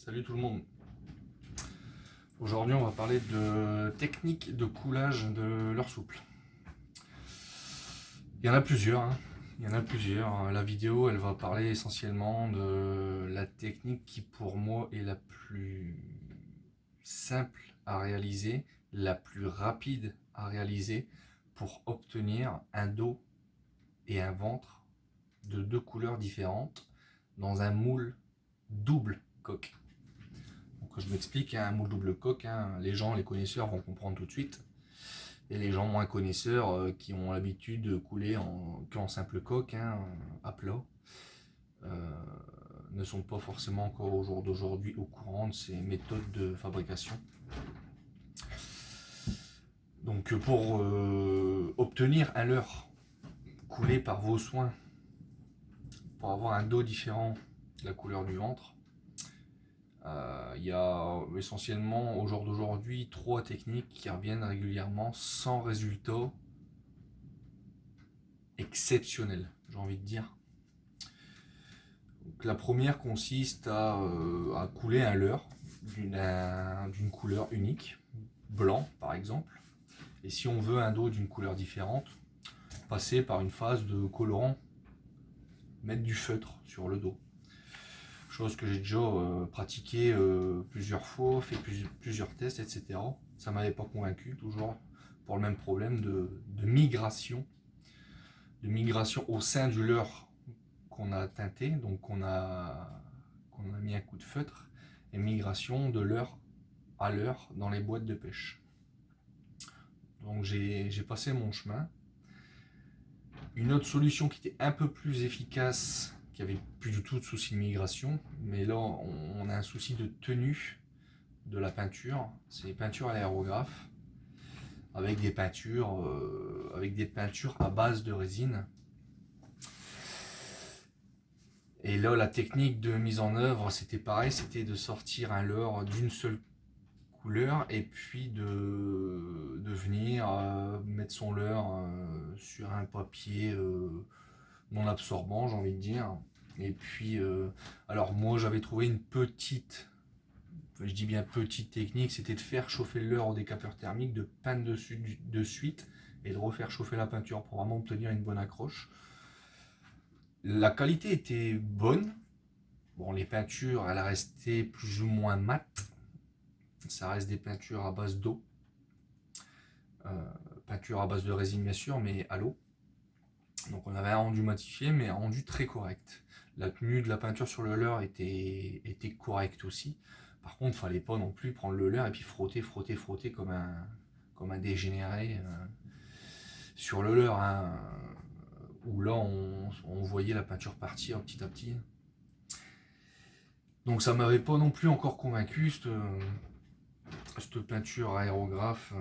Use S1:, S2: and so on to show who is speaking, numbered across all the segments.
S1: Salut tout le monde. Aujourd'hui, on va parler de technique de coulage de leurre souple. Il y en a plusieurs, hein. Il y en a plusieurs. La vidéo, elle va parler essentiellement de la technique qui, pour moi, est la plus simple à réaliser, la plus rapide à réaliser pour obtenir un dos et un ventre de deux couleurs différentes dans un moule double coque. Donc je m'explique, un moule double coque, les gens, les connaisseurs vont comprendre tout de suite. Et les gens moins connaisseurs qui ont l'habitude de couler qu'en simple coque, à plat, ne sont pas forcément encore au jour d'aujourd'hui au courant de ces méthodes de fabrication. Donc pour obtenir un leurre coulé par vos soins, pour avoir un dos différent de la couleur du ventre, il y a essentiellement au jour d'aujourd'hui 3 techniques qui reviennent régulièrement sans résultat exceptionnel, j'ai envie de dire. Donc, la première consiste à couler un leurre d'une couleur unique, blanc par exemple. Et si on veut un dos d'une couleur différente, passer par une phase de colorant, mettre du feutre sur le dos. Chose que j'ai déjà pratiqué plusieurs fois, fait plusieurs tests, etc. Ça ne m'avait pas convaincu, toujours pour le même problème de migration au sein du leurre qu'on a teinté, donc qu'on a mis un coup de feutre, et migration de leurre à leurre dans les boîtes de pêche. Donc j'ai passé mon chemin. Une autre solution qui était un peu plus efficace, qui avait plus du tout de souci de migration, mais là on a un souci de tenue de la peinture, c'est les peintures à l'aérographe avec des peintures à base de résine. Et là, la technique de mise en œuvre, c'était pareil, c'était de sortir un leurre d'une seule couleur et puis de venir mettre son leurre sur un papier non absorbant, j'ai envie de dire. Et puis, alors moi, j'avais trouvé une petite, je dis bien petite technique, c'était de faire chauffer le leurre au décapeur thermique, de peindre dessus de suite et de refaire chauffer la peinture pour vraiment obtenir une bonne accroche. La qualité était bonne. Bon, les peintures, elles restaient plus ou moins mates. Ça reste des peintures à base d'eau. Peinture à base de résine, bien sûr, mais à l'eau. Donc on avait un rendu modifié, mais un rendu très correct. La tenue de la peinture sur le leurre était correcte aussi. Par contre, il ne fallait pas non plus prendre le leurre et puis frotter comme un dégénéré sur le leurre. Où là, on voyait la peinture partir petit à petit. Donc ça m'avait pas non plus encore convaincu, cette peinture aérographe.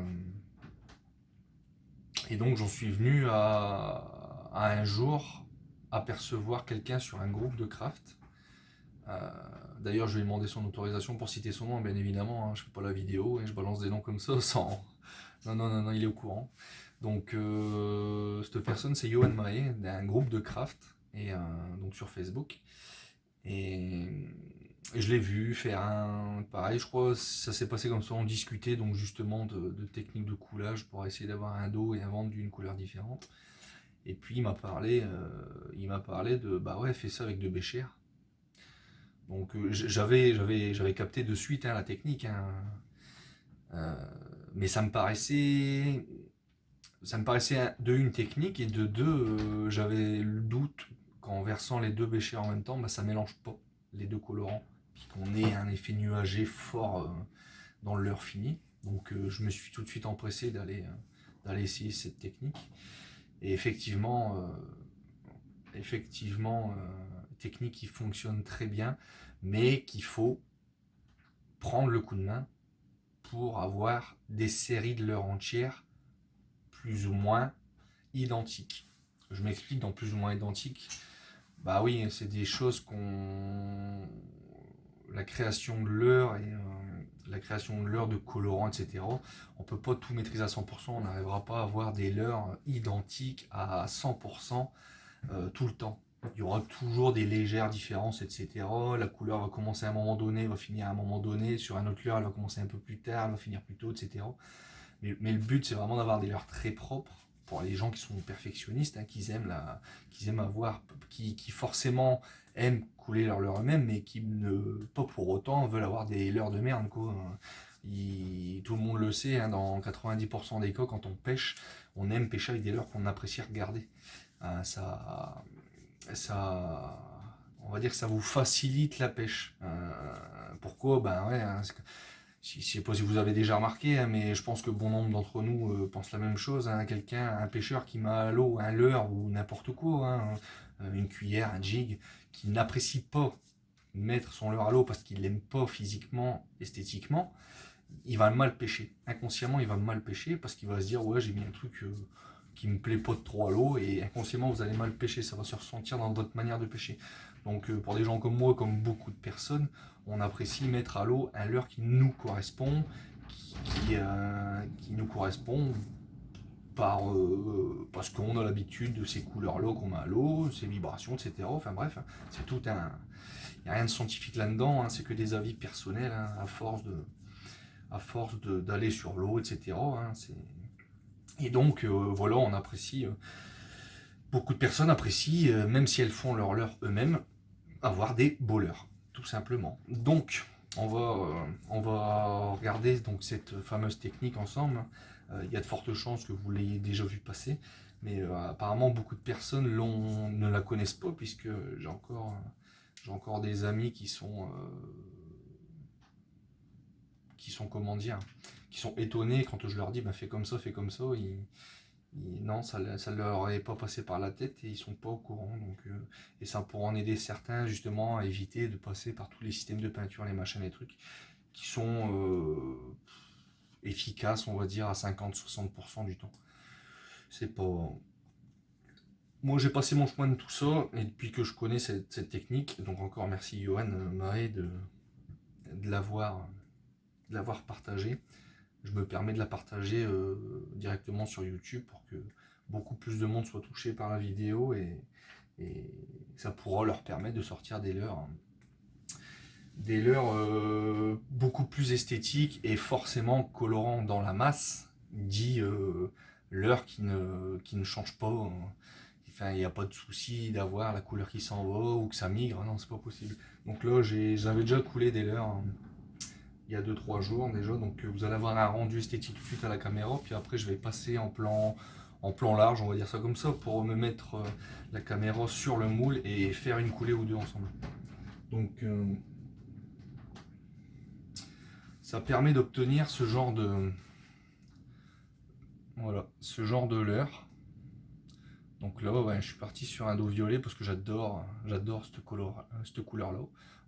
S1: Et donc j'en suis venu à un jour apercevoir quelqu'un sur un groupe de craft. D'ailleurs, je lui ai demandé son autorisation pour citer son nom, bien évidemment. Je fais pas la vidéo et je balance des noms comme ça sans. Non, il est au courant. Donc, cette personne, c'est Johan Maé, d'un groupe de craft, et donc sur Facebook. Et je l'ai vu faire pareil, je crois, ça s'est passé comme ça, on discutait donc justement de techniques de coulage pour essayer d'avoir un dos et un ventre d'une couleur différente. Et puis il m'a parlé de, bah ouais, fais ça avec de béchères. Donc j'avais capté de suite la technique, mais ça me paraissait de une technique, et de deux, j'avais le doute qu'en versant les deux béchères en même temps, bah, ça mélange pas les deux colorants, puis qu'on ait un effet nuagé fort dans le leurre fini. Donc je me suis tout de suite empressé d'aller essayer cette technique. Et effectivement, technique qui fonctionne très bien, mais qu'il faut prendre le coup de main pour avoir des séries de leurre entières plus ou moins identiques. Je m'explique, dans plus ou moins identiques. Bah oui, c'est des choses la création de leurre et la création de leurre, de colorants, etc. On peut pas tout maîtriser à 100%, on n'arrivera pas à avoir des leurres identiques à 100% tout le temps. Il y aura toujours des légères différences, etc. La couleur va commencer à un moment donné, va finir à un moment donné. Sur un autre leurre, elle va commencer un peu plus tard, elle va finir plus tôt, etc. Mais le but, c'est vraiment d'avoir des leurres très propres pour les gens qui sont perfectionnistes, hein, qui aiment avoir, qui forcément aiment couler leur leurre eux-mêmes, mais qui ne, pas pour autant, veulent avoir des leurres de merde, quoi. Tout le monde le sait, hein, dans 90% des cas, quand on pêche, on aime pêcher avec des leurres qu'on apprécie regarder. Ça, on va dire que ça vous facilite la pêche. Pourquoi? Ben ouais, hein, je ne sais pas si vous avez déjà remarqué, hein, mais je pense que bon nombre d'entre nous pensent la même chose, hein. Un pêcheur qui met à l'eau un leurre ou n'importe quoi, hein, une cuillère, un jig, qui n'apprécie pas mettre son leurre à l'eau parce qu'il l'aime pas physiquement, esthétiquement, il va mal pêcher. Inconsciemment, il va mal pêcher parce qu'il va se dire ouais, j'ai mis un truc qui me plaît pas de trop à l'eau, et inconsciemment vous allez mal pêcher, ça va se ressentir dans votre manière de pêcher. Donc pour des gens comme moi, comme beaucoup de personnes, on apprécie mettre à l'eau un leurre qui nous correspond, qui nous correspond parce qu'on a l'habitude de ces couleurs-là qu'on met à l'eau, ces vibrations, etc. Enfin bref, c'est tout un... Il n'y a rien de scientifique là-dedans, hein, c'est que des avis personnels, hein, à force d'aller sur l'eau, etc. Hein, et donc, voilà, on apprécie, beaucoup de personnes apprécient, même si elles font leur leurre eux-mêmes, avoir des beaux leurres, tout simplement. Donc, on va regarder donc cette fameuse technique ensemble. Il y a de fortes chances que vous l'ayez déjà vu passer, mais apparemment beaucoup de personnes ne la connaissent pas, puisque j'ai encore des amis qui sont comment dire, qui sont étonnés quand je leur dis bah, fais comme ça, fais comme ça. Non, ça ne leur est pas passé par la tête et ils sont pas au courant. Donc, et ça pourra en aider certains justement à éviter de passer par tous les systèmes de peinture, les machins, les trucs qui sont efficaces, on va dire, à 50-60% du temps. C'est pas. Moi, j'ai passé mon chemin de tout ça, et depuis que je connais cette technique, donc encore merci Johan Mahé de l'avoir partagé. Je me permets de la partager directement sur YouTube pour que beaucoup plus de monde soit touché par la vidéo, et ça pourra leur permettre de sortir des leurres beaucoup plus esthétiques et forcément colorants dans la masse, dit leurre qui ne change pas. Enfin, il n'y a pas de souci d'avoir la couleur qui s'en va ou que ça migre, non, c'est pas possible. Donc là, j'avais déjà coulé des leurres, hein, il y a 2-3 jours déjà, donc vous allez avoir un rendu esthétique tout de suite à la caméra, puis après je vais passer en plan large, on va dire ça comme ça, pour me mettre la caméra sur le moule et faire une coulée ou deux ensemble. Donc ça permet d'obtenir ce genre de voilà, ce genre de leurre. Donc là, ouais, je suis parti sur un dos violet parce que j'adore cette couleur là,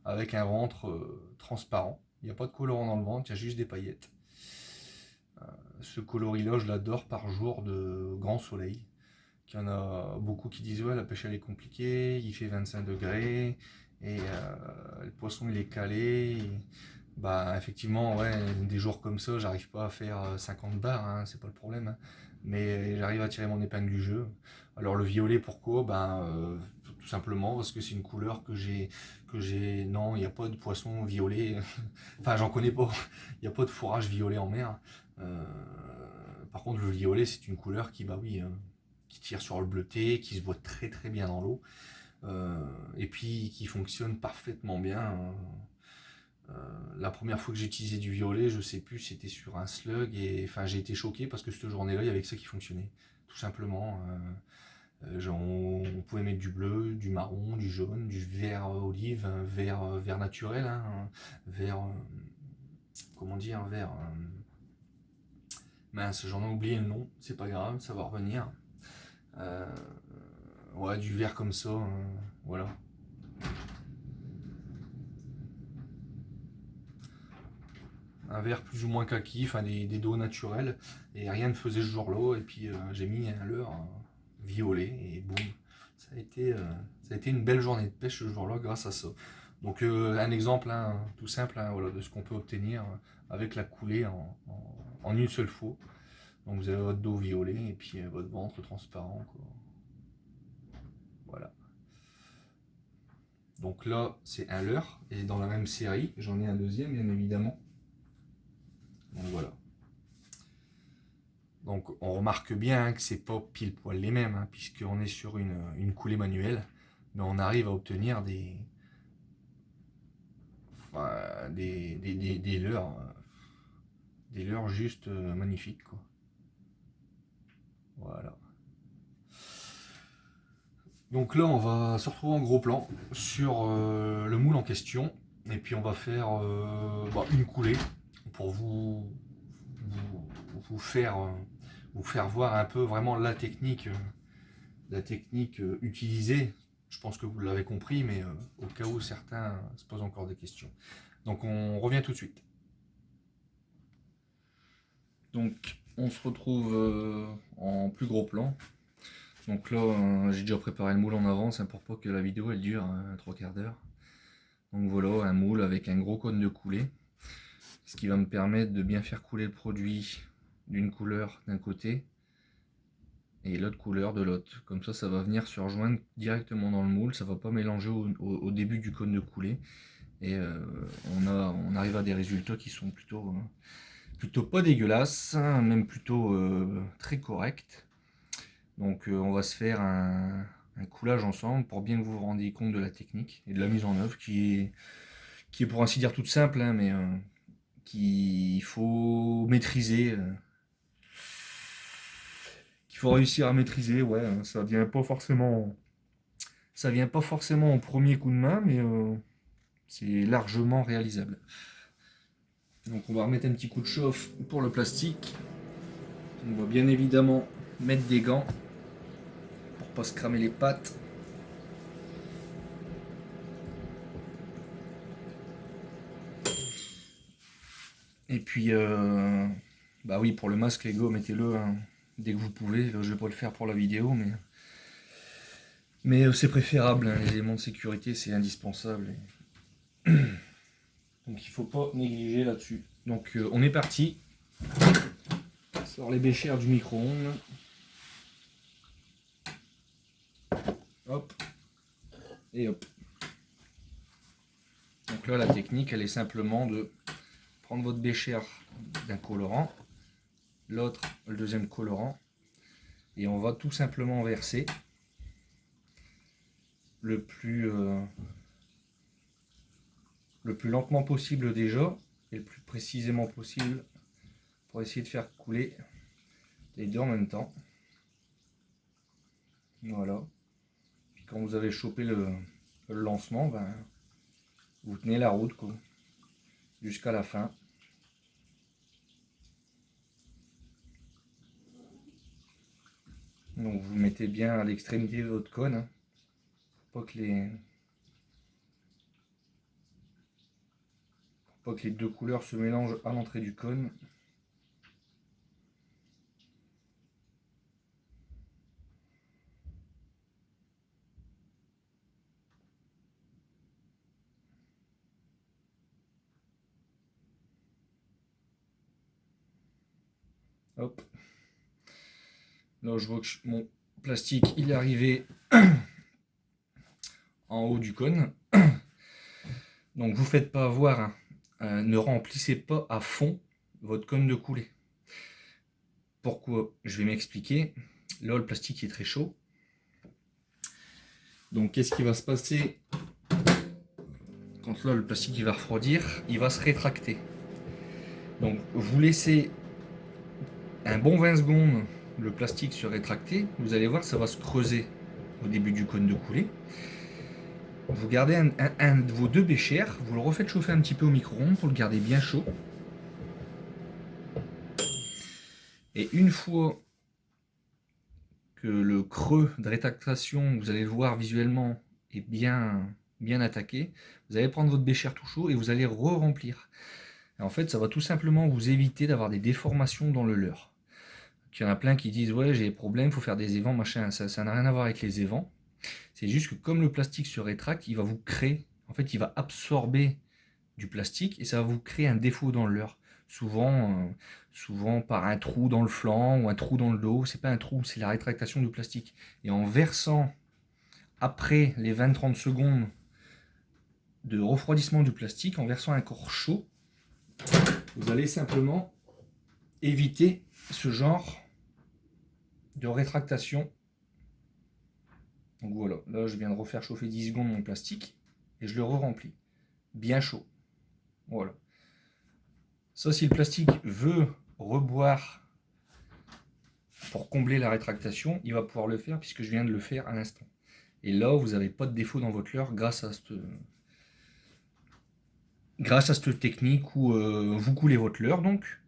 S1: avec un ventre transparent. Il n'y a pas de colorant dans le ventre, il y a juste des paillettes. Ce coloris-là, je l'adore par jour de grand soleil. Il y en a beaucoup qui disent ouais, la pêche elle est compliquée, il fait 25 degrés et le poisson il est calé. Bah effectivement, ouais, des jours comme ça, j'arrive pas à faire 50 bars, hein, c'est pas le problème, hein. Mais j'arrive à tirer mon épingle du jeu. Alors le violet, pourquoi? Tout simplement parce que c'est une couleur non, il n'y a pas de poisson violet. Enfin, j'en connais pas. Il n'y a pas de fourrage violet en mer. Euh, Par contre, le violet, c'est une couleur qui, bah oui, qui tire sur le bleuté, qui se voit très très bien dans l'eau, et puis qui fonctionne parfaitement bien. La première fois que j'ai utilisé du violet, je sais plus, c'était sur un slug, et enfin j'ai été choqué parce que cette journée-là, il y avait que ça qui fonctionnait, tout simplement. On pouvait mettre du bleu, du marron, du jaune, du vert olive, un vert naturel, hein, un vert, comment dire, un vert. Mince, j'en ai oublié le nom, c'est pas grave, ça va revenir. Euh, ouais, du vert comme ça, voilà. Un vert plus ou moins kaki, enfin des dos naturels, et rien ne faisait ce jour-là, et puis j'ai mis un leurre violet, et boum, ça a été une belle journée de pêche ce jour-là grâce à ça. Donc un exemple, hein, tout simple, hein, voilà, de ce qu'on peut obtenir avec la coulée en une seule fois. Donc vous avez votre dos violet, et puis votre ventre transparent, quoi. Voilà. Donc là, c'est un leurre. Et dans la même série, j'en ai un deuxième, bien évidemment. Donc voilà. Donc on remarque bien que c'est pas pile poil les mêmes, hein, puisqu'on est sur une coulée manuelle. Mais on arrive à obtenir des leurres juste magnifiques, quoi. Voilà. Donc là, on va se retrouver en gros plan sur le moule en question. Et puis on va faire une coulée pour vous faire, vous faire voir un peu vraiment la technique utilisée. Je pense que vous l'avez compris, mais au cas où certains se posent encore des questions. Donc on revient tout de suite. Donc on se retrouve en plus gros plan. Donc là, j'ai déjà préparé le moule en avance, hein, pour pas que la vidéo elle dure 3/4 d'heure. Donc voilà, un moule avec un gros cône de coulée, ce qui va me permettre de bien faire couler le produit d'une couleur d'un côté et l'autre couleur de l'autre. Comme ça va venir se rejoindre directement dans le moule, ça va pas mélanger au début du cône de coulée. Et on arrive à des résultats qui sont plutôt pas dégueulasses, hein, même plutôt très corrects. Donc on va se faire un coulage ensemble pour bien que vous vous rendiez compte de la technique et de la mise en œuvre qui est pour ainsi dire toute simple, hein, mais qu'il faut maîtriser, qu'il faut réussir à maîtriser. Ouais, hein, ça vient pas forcément au premier coup de main, mais c'est largement réalisable. Donc on va remettre un petit coup de chauffe pour le plastique. On va bien évidemment mettre des gants pour pas se cramer les pattes. Et puis, bah oui, pour le masque, les gars, mettez-le, hein, dès que vous pouvez. Je vais pas le faire pour la vidéo, mais c'est préférable, hein, les éléments de sécurité, c'est indispensable. Donc il faut pas négliger là-dessus. Donc on est parti. On sort les béchères du micro-ondes. Hop. Et hop. Donc là, la technique, elle est simplement de prendre votre béchère d'un colorant, l'autre, le deuxième colorant, et on va tout simplement verser le plus lentement possible déjà, et le plus précisément possible, pour essayer de faire couler les deux en même temps. Voilà. Puis quand vous avez chopé le lancement, ben, vous tenez la route, quoi, jusqu'à la fin. Donc vous mettez bien à l'extrémité de votre cône, hein, pour pas que les deux couleurs se mélangent à l'entrée du cône. Hop. Là je vois que mon plastique il est arrivé en haut du cône. Donc vous faites pas avoir, hein, ne remplissez pas à fond votre cône de coulée. Pourquoi? Je vais m'expliquer. Là le plastique est très chaud. Donc qu'est-ce qui va se passer quand là le plastique il va refroidir? Il va se rétracter. Donc vous laissez un bon 20 secondes le plastique se rétracter. Vous allez voir, ça va se creuser au début du cône de coulée. Vous gardez un de vos deux béchères, vous le refaites chauffer un petit peu au micro-ondes pour le garder bien chaud. Et une fois que le creux de rétractation, vous allez le voir visuellement, est bien attaqué, vous allez prendre votre béchère tout chaud et vous allez re-remplir. En fait, ça va tout simplement vous éviter d'avoir des déformations dans le leurre. Il y en a plein qui disent ouais, j'ai des problèmes, il faut faire des évents, machin. Ça n'a rien à voir avec les évents. C'est juste que comme le plastique se rétracte, il va vous créer, en fait, il va absorber du plastique et ça va vous créer un défaut dans le leurre. Souvent par un trou dans le flanc ou un trou dans le dos. C'est pas un trou, c'est la rétractation du plastique. Et en versant après les 20-30 secondes de refroidissement du plastique en versant un corps chaud. Vous allez simplement éviter ce genre de rétractation. Donc voilà, là je viens de refaire chauffer 10 secondes mon plastique et je le re-remplis. Bien chaud. Voilà. Ça, si le plastique veut reboire pour combler la rétractation, il va pouvoir le faire puisque je viens de le faire à l'instant. Et là, vous n'avez pas de défaut dans votre leurre grâce à cette technique où vous coulez votre leurre, donc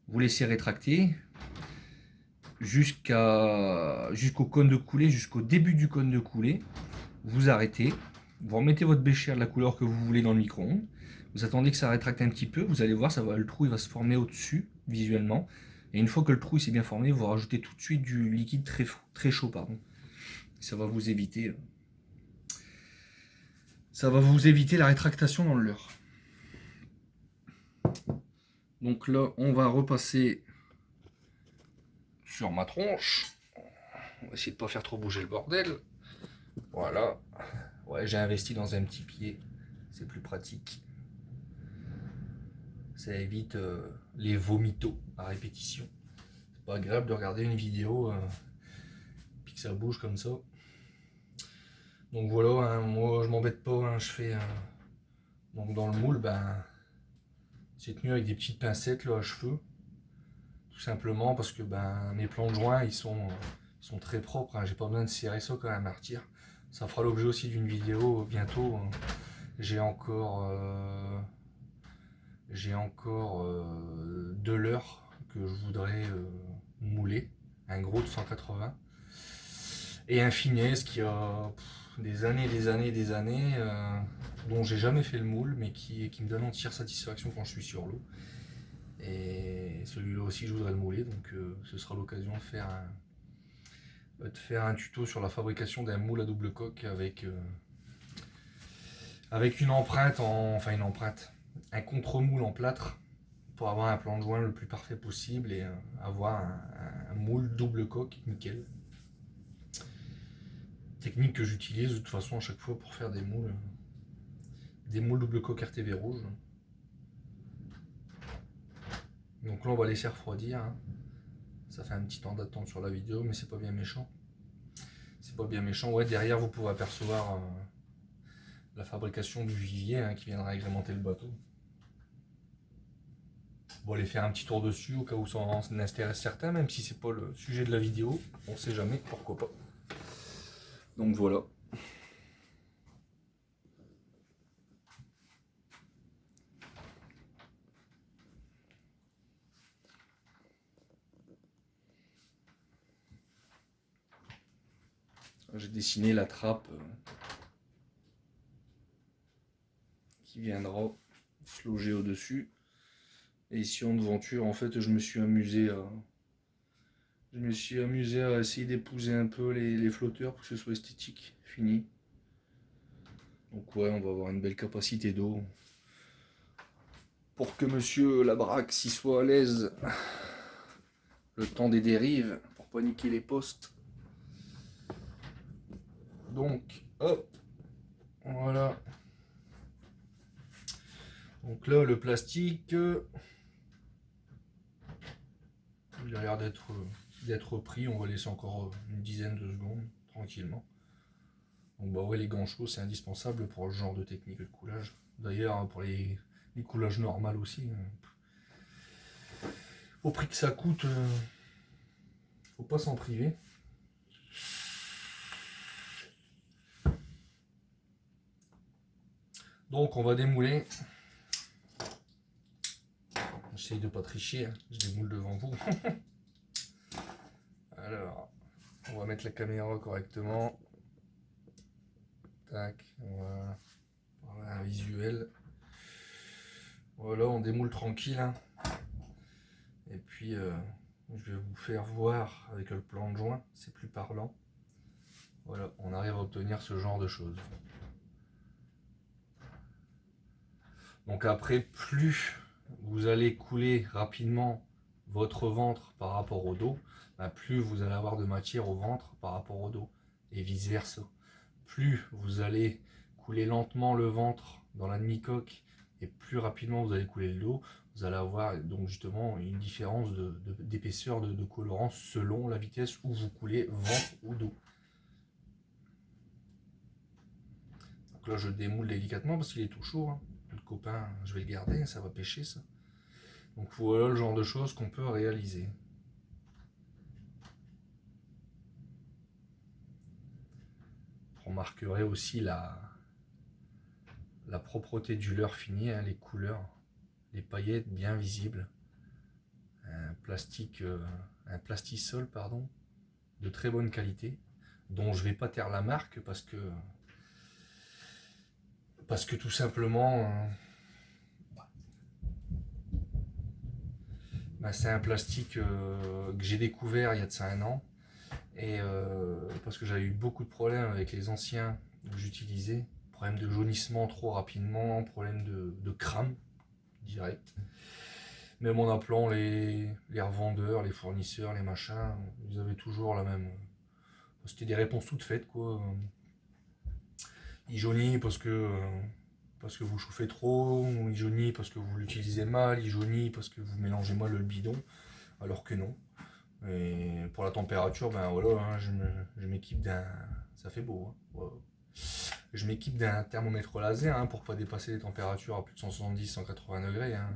S1: vous laissez rétracter jusqu'au cône de coulée, jusqu'au début du cône de coulée. Vous arrêtez, vous remettez votre bécher de la couleur que vous voulez dans le micro-ondes. Vous attendez que ça rétracte un petit peu, vous allez voir, le trou il va se former au-dessus visuellement. Et une fois que le trou s'est bien formé, vous rajoutez tout de suite du liquide très chaud. Ça va vous éviter la rétractation dans le leurre. Donc là, on va repasser sur ma tronche. On va essayer de ne pas faire trop bouger le bordel. Voilà. Ouais, j'ai investi dans un petit pied. C'est plus pratique. Ça évite les vomitos à répétition. C'est pas agréable de regarder une vidéo puis que ça bouge comme ça. Donc voilà, hein, moi je m'embête pas, hein, je fais donc dans le moule, c'est tenu avec des petites pincettes là, à cheveux, tout simplement parce que mes plans de joint ils sont très propres, hein, j'ai pas besoin de serrer ça comme un martyr. Ça fera l'objet aussi d'une vidéo bientôt. J'ai encore 2 leurres que je voudrais mouler, un gros de 180 et un finesse qui a des années dont j'ai jamais fait le moule mais qui me donne entière satisfaction quand je suis sur l'eau. Et celui-là aussi je voudrais le mouler, donc ce sera l'occasion de faire un tuto sur la fabrication d'un moule à double coque avec une empreinte, un contre-moule en plâtre pour avoir un plan de joint le plus parfait possible et avoir un moule double coque nickel. Technique que j'utilise de toute façon à chaque fois pour faire des moules double coque RTV rouge. Donc là on va laisser refroidir, hein. Ça fait un petit temps d'attente sur la vidéo mais c'est pas bien méchant. Ouais, derrière vous pouvez apercevoir la fabrication du vivier, hein, qui viendra agrémenter le bateau. On va aller faire un petit tour dessus au cas où ça en intéresse certains, même si c'est pas le sujet de la vidéo, on sait jamais, pourquoi pas. Donc voilà. J'ai dessiné la trappe qui viendra se loger au-dessus. Et ici en devanture, en fait, je me suis amusé à essayer d'épouser un peu les flotteurs pour que ce soit esthétique, fini. Donc ouais, on va avoir une belle capacité d'eau pour que monsieur Labrax y soit à l'aise le temps des dérives, pour pas niquer les postes. Donc hop, voilà. Donc là le plastique, il a l'air d'être pris. On va laisser encore une dizaine de secondes tranquillement. Donc ouais, les gants chauds c'est indispensable pour ce genre de technique de coulage. D'ailleurs pour les coulages normaux aussi. Au prix que ça coûte, faut pas s'en priver. Donc on va démouler. J'essaye de pas tricher, hein. Je démoule devant vous. Alors, on va mettre la caméra correctement. Tac, voilà. Voilà un visuel. Voilà, on démoule tranquille, hein. Et puis je vais vous faire voir avec le plan de joint, c'est plus parlant. Voilà, on arrive à obtenir ce genre de choses. Donc après, plus vous allez couler rapidement votre ventre par rapport au dos, plus vous allez avoir de matière au ventre par rapport au dos, et vice versa. Plus vous allez coulez lentement le ventre dans la demi-coque et plus rapidement vous allez couler le dos, vous allez avoir donc justement une différence d'épaisseur de colorant selon la vitesse où vous coulez ventre ou dos. Donc là je démoule délicatement parce qu'il est tout chaud, hein. Le copain, je vais le garder, ça va pêcher ça. Donc voilà le genre de choses qu'on peut réaliser. Vous remarquerez aussi la propreté du leurre fini, hein, les couleurs, les paillettes bien visibles. Un plastisol pardon, de très bonne qualité, dont je vais pas taire la marque parce que tout simplement c'est un plastique que j'ai découvert il y a de ça un an, et parce que j'avais eu beaucoup de problèmes avec les anciens que j'utilisais, problème de jaunissement trop rapidement, problème de crame direct. Même en appelant les revendeurs, les fournisseurs, les machins, ils avaient toujours la même. C'était des réponses toutes faites quoi. Il jaunit parce que vous chauffez trop, il jaunit parce que vous l'utilisez mal, il jaunit parce que vous mélangez mal le bidon, alors que non. Et pour la température, ben voilà, hein, je m'équipe d'un. Ça fait beau, hein, voilà. Je m'équipe d'un thermomètre laser hein, pour pas dépasser les températures à plus de 170-180 degrés. Hein.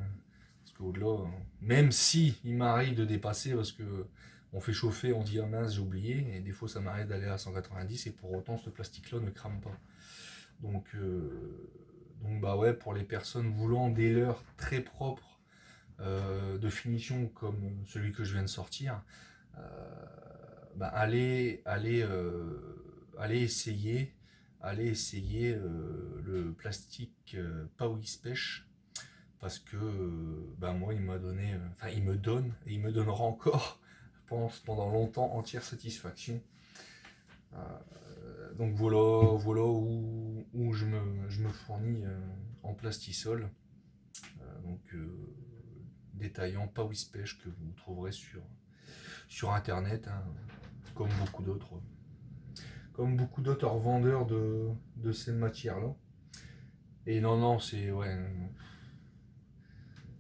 S1: Parce qu'au-delà, même si il m'arrive de dépasser, parce que on fait chauffer, on dit ah mince j'ai oublié, et des fois ça m'arrive d'aller à 190 et pour autant ce plastique-là ne crame pas. Donc bah ouais, pour les personnes voulant des leurres très propres de finition comme celui que je viens de sortir, bah allez essayer le plastique Powis Pêche, parce que bah moi il m'a donné, enfin il me donne et il me donnera encore, je pense pendant longtemps, entière satisfaction. Donc voilà où je me fournis en plastisol, donc détaillant Powis Pêche que vous trouverez sur internet, hein, comme beaucoup d'autres revendeurs de ces matières là. Et non c'est ouais.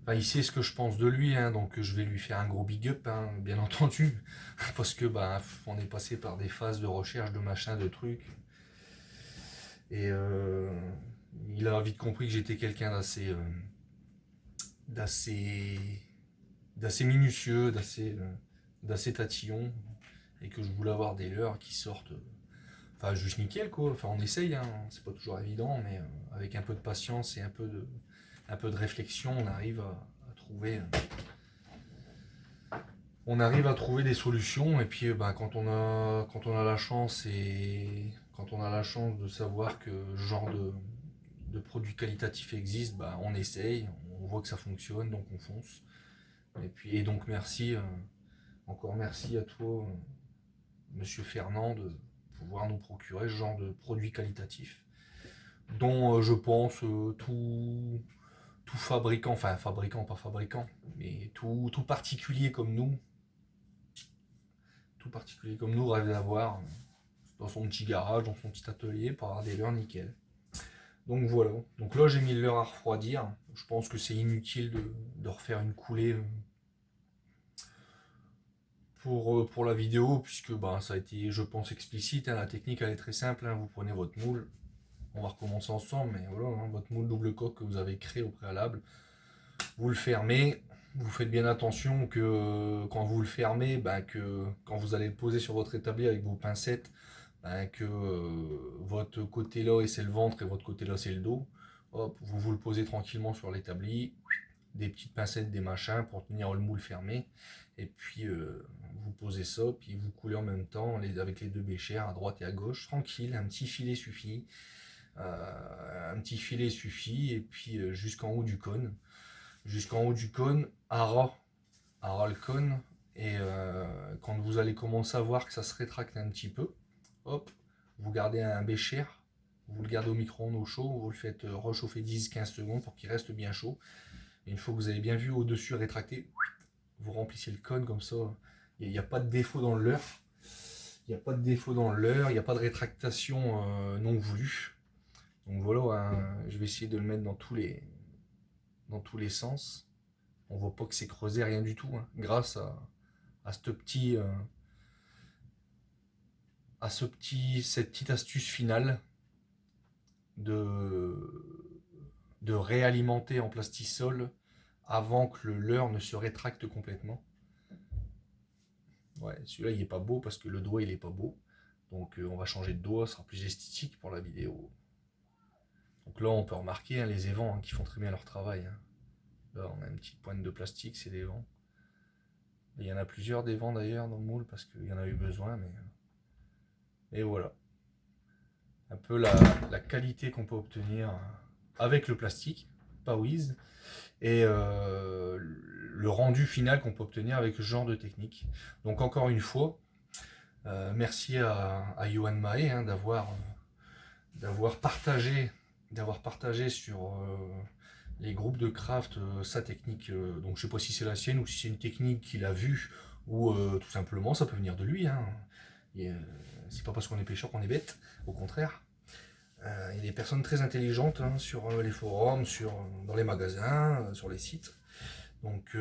S1: Enfin, il sait ce que je pense de lui, hein, donc je vais lui faire un gros big up, hein, bien entendu, parce que bah, on est passé par des phases de recherche, de machin, de trucs, et il a vite compris que j'étais quelqu'un d'assez minutieux, d'assez tatillon, et que je voulais avoir des leurres qui sortent, enfin juste nickel quoi. Enfin on essaye, hein, c'est pas toujours évident, mais avec un peu de patience et un peu de réflexion, on arrive à trouver. On arrive à trouver des solutions, et puis quand on a la chance de savoir que ce genre de produit qualitatif existe, bah, on essaye, on voit que ça fonctionne, donc on fonce. Et donc merci, encore merci à toi, Monsieur Fernand, de pouvoir nous procurer ce genre de produit qualitatif, dont je pense tout fabricant, enfin fabricant, pas fabricant, mais tout particulier comme nous rêve d'avoir dans son petit garage, dans son petit atelier, pour avoir des leurres nickel. Donc voilà. Donc là j'ai mis le leurre à refroidir. Je pense que c'est inutile de refaire une coulée pour la vidéo, puisque bah, ça a été, je pense, explicite. Hein. La technique elle est très simple. Hein. Vous prenez votre moule. On va recommencer ensemble, mais voilà, hein, votre moule double coque que vous avez créé au préalable. Vous le fermez. Vous faites bien attention que quand vous le fermez, bah, que quand vous allez le poser sur votre établi avec vos pincettes, bah, que votre côté là c'est le ventre et votre côté là c'est le dos. Hop, vous le posez tranquillement sur l'établi, des petites pincettes, des machins pour tenir le moule fermé, et puis vous posez ça, puis vous coulez en même temps avec les deux béchères à droite et à gauche, tranquille, un petit filet suffit, et puis jusqu'en haut du cône. À ras le cône, et quand vous allez commencer à voir que ça se rétracte un petit peu, hop, vous gardez un bécher, vous le gardez au micro-ondes au chaud, vous le faites rechauffer 10-15 secondes pour qu'il reste bien chaud. Et une fois que vous avez bien vu au-dessus rétracté, vous remplissez le cône comme ça. Il n'y a pas de défaut dans le leurre. Il n'y a pas de rétractation non voulue. Donc voilà, hein, je vais essayer de le mettre dans tous les sens. On voit pas que c'est creusé, rien du tout, hein, grâce à ce petit, cette petite astuce finale de, de réalimenter en plastisol avant que le leurre ne se rétracte complètement. Ouais, celui-là il est pas beau parce que le doigt il est pas beau. Donc on va changer de doigt, ce sera plus esthétique pour la vidéo. Donc là on peut remarquer hein, les évents hein, qui font très bien leur travail. Hein. Là on a une petite pointe de plastique, c'est des vents. Il y en a plusieurs des vents d'ailleurs dans le moule parce qu'il y en a eu besoin. Et voilà. Un peu la qualité qu'on peut obtenir avec le plastique, pas Wiz, et le rendu final qu'on peut obtenir avec ce genre de technique. Donc encore une fois, merci à Yohan Mae hein, d'avoir partagé sur les groupes de craft sa technique. Donc je sais pas si c'est la sienne ou si c'est une technique qu'il a vue ou tout simplement ça peut venir de lui. Hein. C'est pas parce qu'on est pêcheur qu'on est bête, au contraire. Il y a des personnes très intelligentes hein, sur les forums, dans les magasins, sur les sites. Donc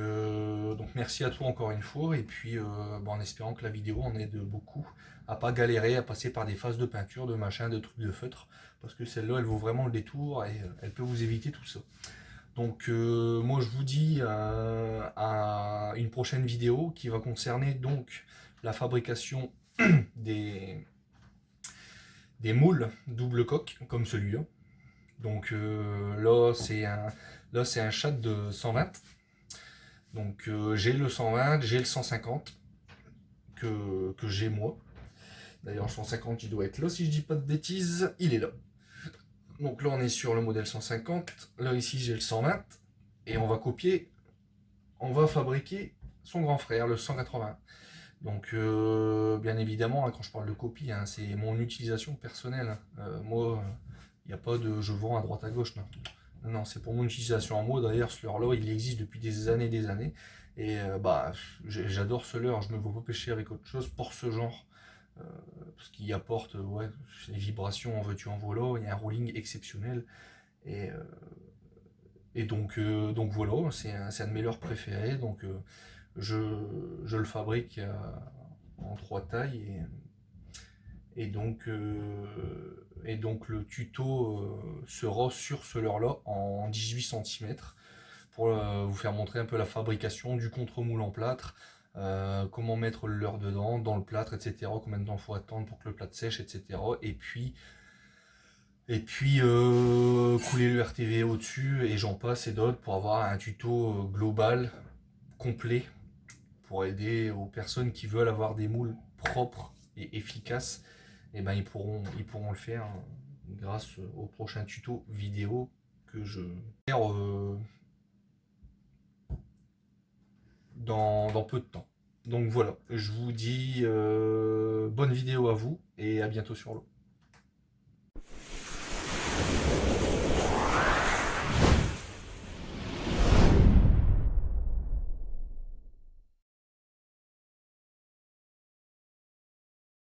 S1: merci à toi encore une fois. Et puis en espérant que la vidéo en aide beaucoup à pas galérer, à passer par des phases de peinture, de machin, de trucs de feutre. Parce que celle-là, elle vaut vraiment le détour et elle peut vous éviter tout ça. Donc moi je vous dis à une prochaine vidéo qui va concerner donc la fabrication des moules double coque comme celui-là. Donc là c'est un chat de 120. Donc j'ai le 120, j'ai le 150 que j'ai moi. D'ailleurs le 150 il doit être là si je dis pas de bêtises, il est là. Donc là on est sur le modèle 150, là ici j'ai le 120 et on va copier, on va fabriquer son grand frère le 180. Donc bien évidemment hein, quand je parle de copie hein, c'est mon utilisation personnelle. Moi il n'y a pas de je vends à droite à gauche. Non, c'est pour mon utilisation en mot. D'ailleurs, ce leurre-là, il existe depuis des années. Et j'adore ce leurre. Je ne me vois pas pêcher avec autre chose pour ce genre. Parce qu'il apporte ouais, les vibrations en veux-tu en voilà. Il y a un rolling exceptionnel. Et, donc voilà, c'est un de mes leurres préférés. Donc je le fabrique en 3 tailles. Et donc le tuto sera sur ce leurre-là en 18 cm pour vous faire montrer un peu la fabrication du contre-moule en plâtre, comment mettre le leurre dedans, dans le plâtre, etc. Combien de temps il faut attendre pour que le plâtre sèche, etc. Et puis couler le RTV au-dessus et j'en passe et d'autres pour avoir un tuto global, complet, pour aider aux personnes qui veulent avoir des moules propres et efficaces. Et ben ils pourront le faire hein, grâce au prochain tuto vidéo que je vais faire dans peu de temps. Donc voilà, je vous dis bonne vidéo à vous et à bientôt sur l'eau.